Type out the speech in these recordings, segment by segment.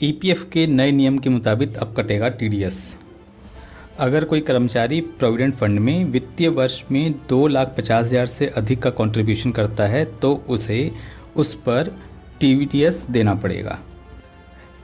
EPF के नए नियम के मुताबिक अब कटेगा टीडीएस। अगर कोई कर्मचारी प्रोविडेंट फंड में वित्तीय वर्ष में 2,50,000 से अधिक का कंट्रीब्यूशन करता है तो उसे उस पर टीडीएस देना पड़ेगा।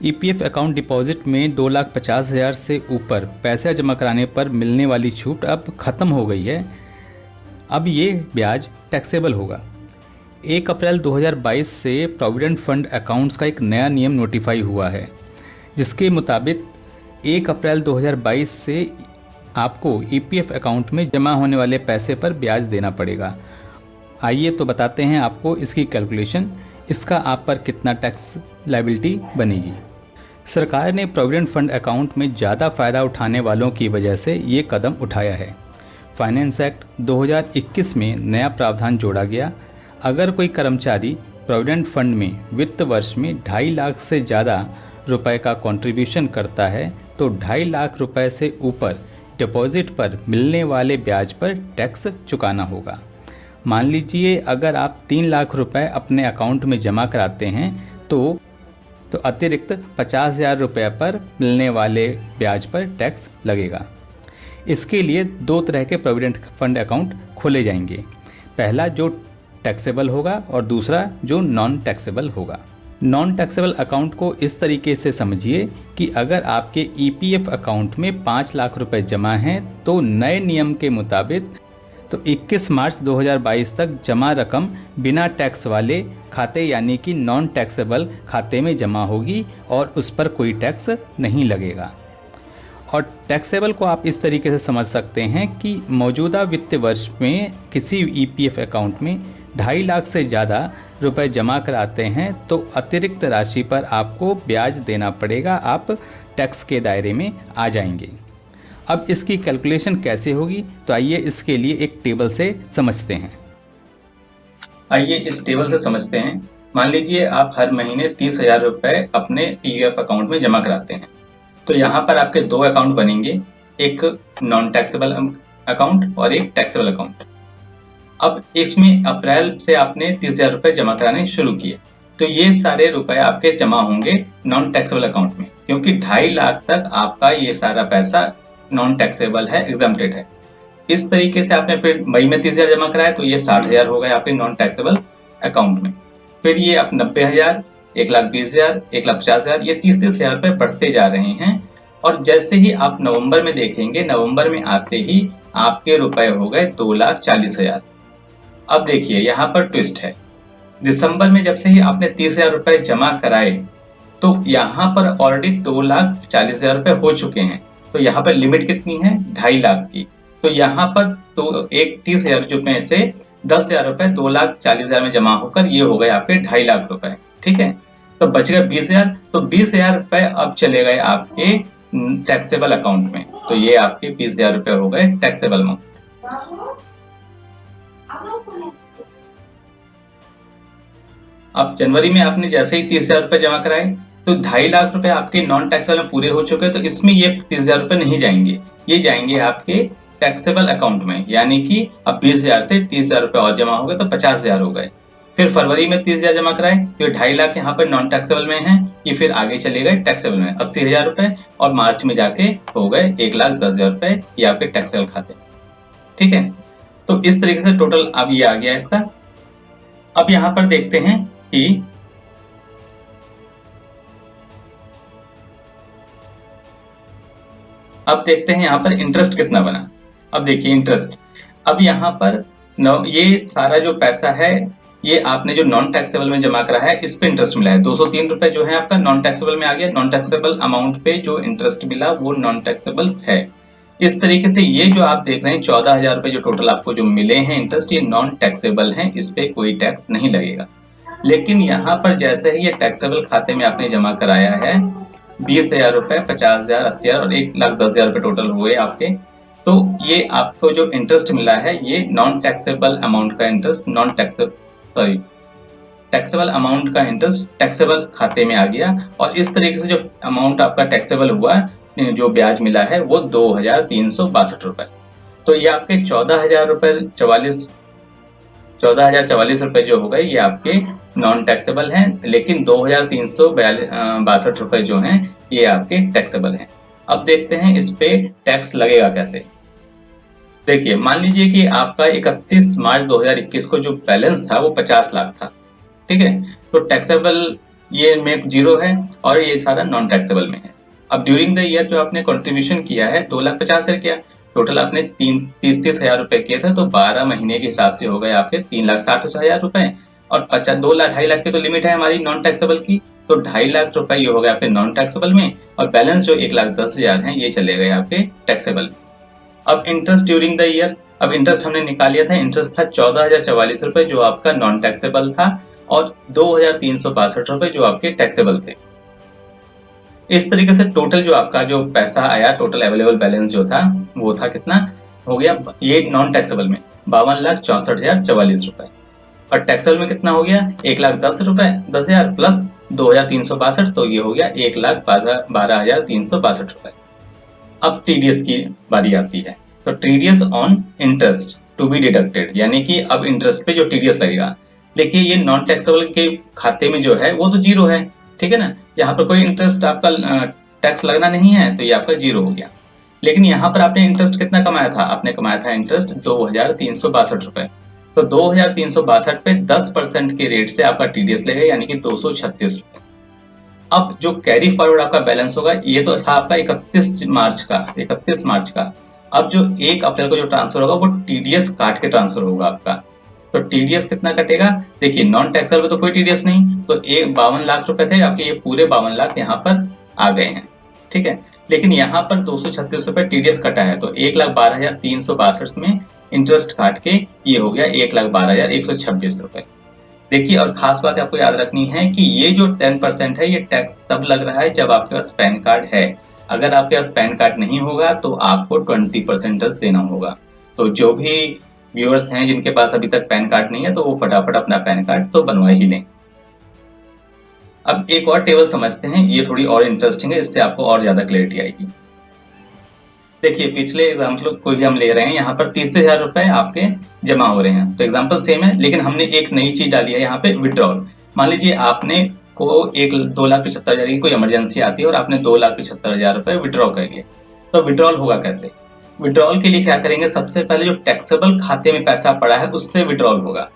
ईपीएफ अकाउंट डिपॉजिट में 2,50,000 से ऊपर पैसा जमा कराने पर मिलने वाली छूट अब ख़त्म हो गई है। अब ये ब्याज टैक्सेबल होगा। 1 अप्रैल 2022 से प्रोविडेंट फंड अकाउंट्स का एक नया नियम नोटिफाई हुआ है, जिसके मुताबिक 1 अप्रैल 2022 से आपको ईपीएफ अकाउंट में जमा होने वाले पैसे पर ब्याज देना पड़ेगा। आइए तो बताते हैं आपको इसकी कैलकुलेशन, इसका आप पर कितना टैक्स लायबिलिटी बनेगी। सरकार ने प्रोविडेंट फंड अकाउंट में ज़्यादा फ़ायदा उठाने वालों की वजह से ये कदम उठाया है। फाइनेंस एक्ट 2021 में नया प्रावधान जोड़ा गया। अगर कोई कर्मचारी प्रोविडेंट फंड में वित्त वर्ष में 2.5 लाख से ज़्यादा रुपए का कंट्रीब्यूशन करता है तो 2.5 लाख रुपए से ऊपर डिपॉजिट पर मिलने वाले ब्याज पर टैक्स चुकाना होगा। मान लीजिए अगर आप 3 लाख रुपए अपने अकाउंट में जमा कराते हैं तो अतिरिक्त 50,000 रुपये पर मिलने वाले ब्याज पर टैक्स लगेगा। इसके लिए 2 तरह के प्रोविडेंट फंड अकाउंट खोले जाएंगे, पहला जो टैक्सेबल होगा और दूसरा जो नॉन टैक्सेबल होगा। नॉन टैक्सेबल अकाउंट को इस तरीके से समझिए कि अगर आपके ईपीएफ अकाउंट में 5 लाख रुपए जमा हैं तो नए नियम के मुताबिक 21 मार्च 2022 तक जमा रकम बिना टैक्स वाले खाते यानी कि नॉन टैक्सेबल खाते में जमा होगी और उस पर कोई टैक्स नहीं लगेगा। और टैक्सेबल को आप इस तरीके से समझ सकते हैं कि मौजूदा वित्तीय वर्ष में किसी ईपीएफ अकाउंट में 2.5 लाख से ज़्यादा रुपए जमा कराते हैं तो अतिरिक्त राशि पर आपको ब्याज देना पड़ेगा, आप टैक्स के दायरे में आ जाएंगे। अब इसकी कैलकुलेशन कैसे होगी, तो आइए इसके लिए एक टेबल से समझते हैं। आइए इस टेबल से समझते हैं। मान लीजिए आप हर महीने 30,000 रुपए अपने पीएफ अकाउंट में जमा कराते हैं, तो यहाँ पर आपके 2 अकाउंट बनेंगे, एक नॉन टैक्सेबल अकाउंट और एक टैक्सेबल अकाउंट। अब इसमें अप्रैल से आपने 30,000 रुपए जमा कराने शुरू किए तो ये सारे रुपए आपके जमा होंगे नॉन टैक्सेबल अकाउंट में, क्योंकि 2.5 लाख तक आपका ये सारा पैसा नॉन टैक्सेबल है, एग्जम्प्टेड है। इस तरीके से आपने फिर मई में 30,000 जमा कराया तो ये 60,000 हो गए आपके नॉन टैक्सेबल अकाउंट में। फिर ये आप 90,000, 1,20,000, 1,50,000, ये 30,000 रुपए बढ़ते जा रहे हैं। और जैसे ही आप नवंबर में देखेंगे, नवंबर में आते ही आपके रुपए हो गए 2,40,000। अब देखिए यहाँ पर ट्विस्ट है, दिसंबर में जब से ही आपने 30,000 रुपए जमा कराए तो यहाँ पर ऑलरेडी 2,40,000 रुपए हो चुके हैं। तो यहाँ पर लिमिट कितनी है, 2.5 लाख की। तो यहाँ पर तो एक 30,000 रुपए से 10,000 रुपए 2,40,000 में जमा होकर ये हो गए आपके 2.5 लाख रुपए। ठीक है, तो बच गए 20,000। तो 20,000 रुपए अब चले गए आपके टैक्सेबल अकाउंट में, तो ये आपके 20,000 रुपए हो गए टैक्सेबल अमाउंट। अब जनवरी में आपने जैसे ही 30,000 रुपए जमा कराए तो 2.5 लाख रुपए आपके नॉन टैक्सेबल में पूरे हो चुके हैं, तो इसमें ये 30,000 रुपए नहीं जाएंगे, ये जाएंगे आपके टैक्सेबल अकाउंट में। यानी कि अब 20,000 से 30,000 रुपए और जमा हो गए तो 50,000 हो गए। फिर फरवरी में 30,000 जमा कराए तो 2.5 लाख यहाँ पर नॉन टैक्सेबल में है, ये फिर आगे चले गए टैक्सेबल में 80,000 रुपए, और मार्च में जाके हो गए 1,10,000 रुपए ये आपके टैक्सेबल खाते। ठीक है, तो इस तरीके से टोटल अब ये आ गया इसका। अब यहाँ पर देखते हैं कि अब देखते हैं यहाँ पर इंटरेस्ट कितना बना। अब देखिए इंटरेस्ट, अब यहाँ पर ये सारा जो पैसा है ये आपने जो नॉन टैक्सेबल में जमा करा है इस पे इंटरेस्ट मिला है। 203 रुपए जो है आपका नॉन टैक्सेबल में आ गया। नॉन टैक्सेबल अमाउंट पे जो इंटरेस्ट मिला वो नॉन टैक्सेबल है। इस तरीके से ये जो आप देख रहे हैं 14,000 रुपए जो टोटल आपको जो मिले हैं इंटरेस्ट, ये नॉन टैक्सेबल है, इस पे कोई टैक्स नहीं लगेगा। लेकिन यहाँ पर जैसे ही ये टैक्सेबल खाते में आपने जमा कराया है 20,000 रुपए, 50,000, 80,000 और 1,10,000 रुपए टोटल हुए आपके, तो ये आपको जो इंटरेस्ट मिला है ये नॉन टैक्सेबल अमाउंट का इंटरेस्ट टैक्सेबल अमाउंट का इंटरेस्ट टैक्सेबल खाते में आ गया। और इस तरीके से जो अमाउंट आपका टैक्सेबल हुआ, जो ब्याज मिला है वो 2,362 रुपए। तो ये आपके 14,000 रुपए 14,044 रुपए जो हो गए ये आपके नॉन टैक्सेबल हैं, लेकिन 2,362 रुपए जो हैं ये आपके टैक्सेबल हैं। अब देखते हैं इस पे टैक्स लगेगा कैसे। देखिए, मान लीजिए कि आपका 31 मार्च 2021 को जो बैलेंस था वो 50 लाख था, ठीक है। तो टैक्सेबल ये में 0 है और ये सारा नॉन टैक्सेबल में है। अब ड्यूरिंग द ईयर जो आपने कंट्रीब्यूशन किया है 2,50,000 किया, टोटल आपने 30 हजार रुपए किए थे, तो 12 महीने के हिसाब से हो गए आपके 3,60,000 रुपए। और 2,50,000 की तो लिमिट है हमारी नॉन टैक्सेबल की, तो 2.5 लाख रुपए ये हो गए आपके नॉन टैक्सेबल में, और बैलेंस जो 1,10,000 है ये चले गए आपके टैक्सेबल में। अब इंटरेस्ट ड्यूरिंग द ईयर, अब इंटरेस्ट हमने निकाल लिया था, इंटरेस्ट था 14,044 रुपए जो आपका नॉन टैक्सेबल था, और 2,362 रुपए जो आपके टैक्सेबल थे। इस तरीके से टोटल जो आपका जो पैसा आया, टोटल अवेलेबल बैलेंस जो था वो था कितना हो गया, ये नॉन टैक्सेबल में 52,64,044 रुपए, और टैक्सेबल में कितना हो गया 1,10,000 प्लस 2,362, तो ये हो गया 1,12,362 रुपए। अब टीडीएस की बारी आती है, तो TDS on interest to be deducted, यानी कि अब इंटरेस्ट पे जो टीडीएस लगेगा। देखिए ये नॉन टैक्सेबल के खाते में जो है वो तो 0 है, ठीक है ना, यहाँ पर कोई इंटरेस्ट आपका टैक्स लगना नहीं है, तो ये आपका 0 हो गया। लेकिन यहाँ पर आपने इंटरेस्ट कितना कमाया था, आपने कमाया था इंटरेस्ट 2,362 रुपए, तो 2,362 पे 10% के रेट से आपका टीडीएस लगेगा, यानी कि 236 रुपए। अब जो कैरी फॉरवर्ड आपका बैलेंस होगा, ये तो था आपका 31 मार्च का। अब जो 1 अप्रैल को जो ट्रांसफर होगा वो टीडीएस काट के ट्रांसफर होगा आपका। तो टीडीएस कितना कटेगा, देखिए नॉन टैक्सेबल में तो कोई टीडीएस नहीं, तो 52 लाख रुपए थे आपके, ये पूरे 52 लाख यहाँ पर आ गए हैं, ठीक है। लेकिन यहाँ पर 236 रुपए टीडीएस कटा है, तो 1,12,362 में इंटरेस्ट काट के ये हो गया 1,12,126 रुपए। देखिए, और खास बात आपको याद रखनी है कि ये जो 10% है ये टैक्स तब लग रहा है जब आपके पास पैन कार्ड है। अगर आपके पास पैन कार्ड नहीं होगा तो आपको 20% देना होगा। तो जो भी व्यूअर्स हैं जिनके पास अभी तक पैन कार्ड नहीं है, तो वो फटाफट अपना पैन कार्ड तो बनवा ही लें। अब एक और टेबल समझते हैं, ये थोड़ी और इंटरेस्टिंग है, इससे आपको और ज्यादा क्लैरिटी आएगी। देखिए, पिछले एग्जाम्पल को ही हम ले रहे हैं, यहाँ पर 30,000 रुपए आपके जमा हो रहे हैं, तो एग्जाम्पल सेम है, लेकिन हमने एक नई चीज डाली है यहाँ पे, विड्रॉल। मान लीजिए आपने को 2,75,000 की कोई इमरजेंसी आती है और आपने 2,75,000 रुपए विड्रॉ कर लिए, तो विड्रॉल होगा कैसे। विड्रॉल के लिए क्या करेंगे, सबसे पहले जो टैक्सेबल खाते में पैसा पड़ा है उससे विड्रॉल होगा।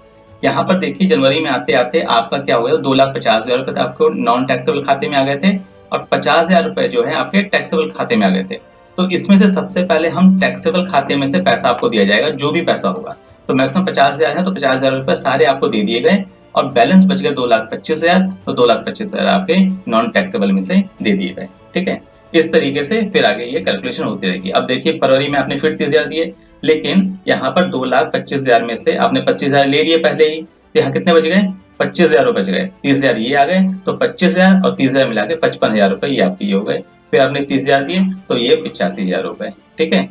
यहाँ पर देखिए जनवरी में आते आते आपका क्या हो गया, 2,50,000 रुपए आपको नॉन टैक्सेबल खाते में आ गए थे, और 50,000 रुपए जो है आपके टैक्सेबल खाते में आ गए थे। तो इसमें से सबसे पहले हम टैक्सेबल खाते में से पैसा आपको दिया जाएगा, जो भी पैसा होगा। तो मैक्सिमम 50,000 है, तो 50,000 रुपए सारे आपको दे दिए गए, और बैलेंस बच गया 2,25,000, तो 2,25,000 आपके नॉन टैक्सेबल में से दे दिए गए, ठीक है। इस तरीके से फिर आगे ये कैलकुलेशन होती रहेगी। अब देखिए फरवरी में आपने फिर 30,000 दिए, लेकिन यहाँ पर 2,25,000 में से आपने 25,000 ले लिए पहले ही, तो यहाँ कितने बच गए, 25,000 बच गए, 30,000 ये आ गए, तो 25,000 और 30,000 मिला के 55,000 रुपए ये आपके हो गए। फिर आपने 30,000 दिए, तो ये 85,000 रुपए, ठीक है।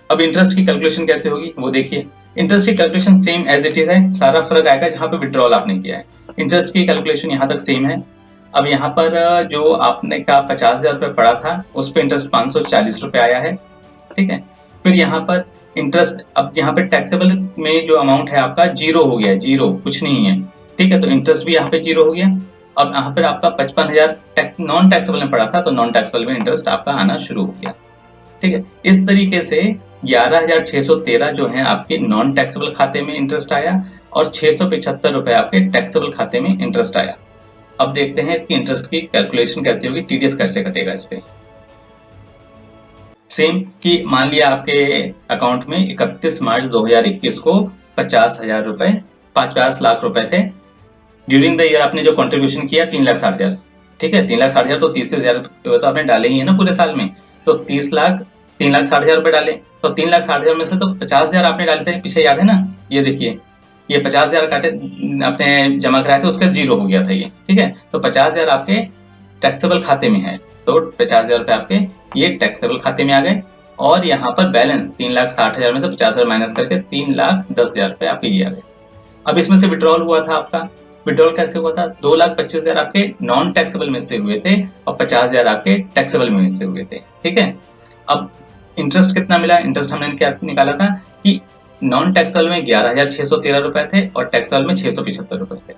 अब इंटरेस्ट की कैलकुलेशन कैसे होगी वो देखिए। इंटरेस्ट की calculation same as it is है, सारा फर्क आएगा जहां पे विड्रॉल आपने किया है। इंटरेस्ट की कैलकुलेशन यहाँ तक सेम है। अब यहाँ पर जो आपने का 50,000 रुपए पड़ा था उस पर इंटरेस्ट 540 रुपए आया है, ठीक है। फिर यहाँ पर इंटरेस्ट, अब यहाँ पे टैक्सेबल में जो अमाउंट है आपका 0 हो गया, 0 कुछ नहीं है, ठीक है, तो इंटरेस्ट भी यहाँ पे 0 हो गया। अब यहाँ पर आपका 55,000 नॉन टैक्सेबल में पड़ा था, तो नॉन टैक्सेबल में इंटरेस्ट आपका आना शुरू हो गया, ठीक है। इस तरीके से 11,613 जो है आपके नॉन टैक्सेबल खाते में इंटरेस्ट आया, और 675 रुपए आपके टैक्सेबल खाते में इंटरेस्ट आया। अब देखते हैं इसकी इंटरेस्ट की कैलकुलेशन कैसे होगी, टीडीएस कैसे कटेगा इस पे। सेम कि मान लिया आपके अकाउंट में 31 मार्च 2021 को 50,000 रुपए, 50 लाख रुपए थे। ड्यूरिंग द ईयर आपने जो कंट्रीब्यूशन किया 3,60,000, ठीक है, 3,60,000 तो 30,000 तो आपने डाले ही है ना पूरे साल में, तो 3,60,000 रुपए डाले, तो 3,60,000 में से तो 50,000 आपने डाले थे पीछे, याद है ना, ये देखिए ये 50,000 काटे आपने जमा कराए थे, उसका 0 हो गया था ये, ठीक है। तो 50,000 आपके टैक्सेबल खाते में है, तो 50,000 रुपए आपके ये टैक्सेबल खाते में आ गए, और यहाँ पर बैलेंस 3,60,000 में से 50,000 माइनस करके 3,10,000 रुपए आपके ये आ गए। अब इसमें से विड्रॉल हुआ था आपका, विड्रॉल कैसे हुआ था, 2,25,000 आपके नॉन टैक्सेबल में से हुए थे, और 50,000 आपके टैक्सेबल में से हुए थे, ठीक है। अब इंटरेस्ट कितना मिला, इंटरेस्ट हमने क्या निकाला था कि नॉन टैक्सेबल में 11,613 रुपए थे और टैक्सेबल में 675 रुपए थे।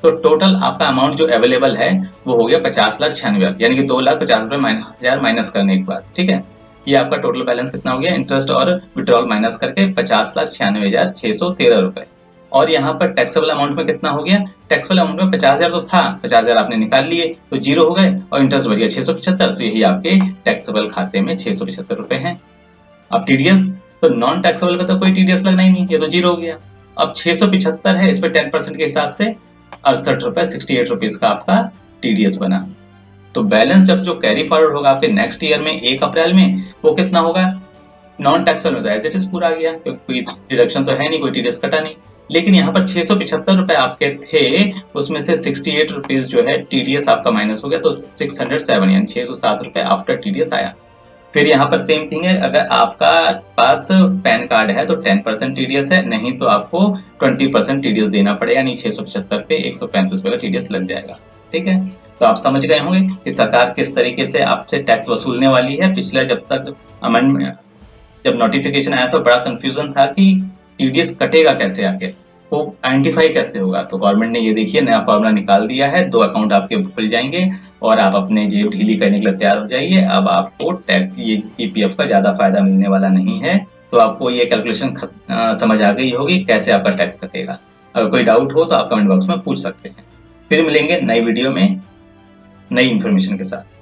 तो टोटल आपका अमाउंट जो अवेलेबल है वो हो गया 50,96,000, यानी कि 2,50,000 रुपए माइनस करने के बाद, ठीक है। ये आपका टोटल बैलेंस कितना हो गया, इंटरेस्ट और विड्रॉल माइनस करके 50,96,613 रुपए। और यहाँ पर टैक्सेबल अमाउंट में कितना हो गया, टैक्सेबल अमाउंट में 50,000 तो था, 50,000 आपने निकाल लिए तो जीरो हो गए और इंटरेस्ट बच गया 675, तो यही आपके टैक्सेबल खाते में 675 रुपए हैं। अब टीडीएस, तो नॉन टैक्सेबल पे तो कोई टीडीएस लगना ही नहीं, ये तो जीरो हो गया। अब 675 है, इस पे 10% के हिसाब से 68 रुपए 68 रुपीज का आपका टीडीएस बना। तो बैलेंस जब जो कैरी फॉरवर्ड होगा आपके नेक्स्ट ईयर में 1 अप्रैल में, वो कितना होगा, नॉन टैक्सेबल में तो एज इट इज पूरा आ गया क्योंकि कोई डिडक्शन तो है नहीं, कोई टीडीएस कटा नहीं। लेकिन यहाँ पर 675 रुपए आपके थे, उसमें से 68 रुपीज जो है टीडीएस आपका माइनस हो गया, तो 607 यानी 607 रुपए आफ्टर टीडीएस आया। फिर यहाँ पर सेम थिंग है, अगर आपका पास पैन कार्ड है तो 10% टीडीएस है, नहीं तो आपको 20% टीडीएस देना पड़ेगा, यानी 675 पे 135 रुपए का टीडीएस लग जाएगा, ठीक है। तो आप समझ गए होंगे कि सरकार किस तरीके से आपसे टैक्स वसूलने वाली है। पिछले जब तक अमेंडमेंट, जब नोटिफिकेशन आया तो बड़ा कंफ्यूजन था कि टीडीएस कटेगा कैसे, आगे वो आइडेंटिफाई कैसे होगा। तो गवर्नमेंट ने ये देखिए नया फॉर्मूला निकाल दिया है, 2 अकाउंट आपके खुल जाएंगे और आप अपने जेब ढीली करने के लिए तैयार हो जाइए। अब आपको टैक्स ये ईपीएफ का ज्यादा फायदा मिलने वाला नहीं है। तो आपको ये कैलकुलेशन समझ आ गई होगी कैसे आपका टैक्स कटेगा। अगर कोई डाउट हो तो आप कमेंट बॉक्स में पूछ सकते हैं। फिर मिलेंगे नई वीडियो में नई इन्फॉर्मेशन के साथ।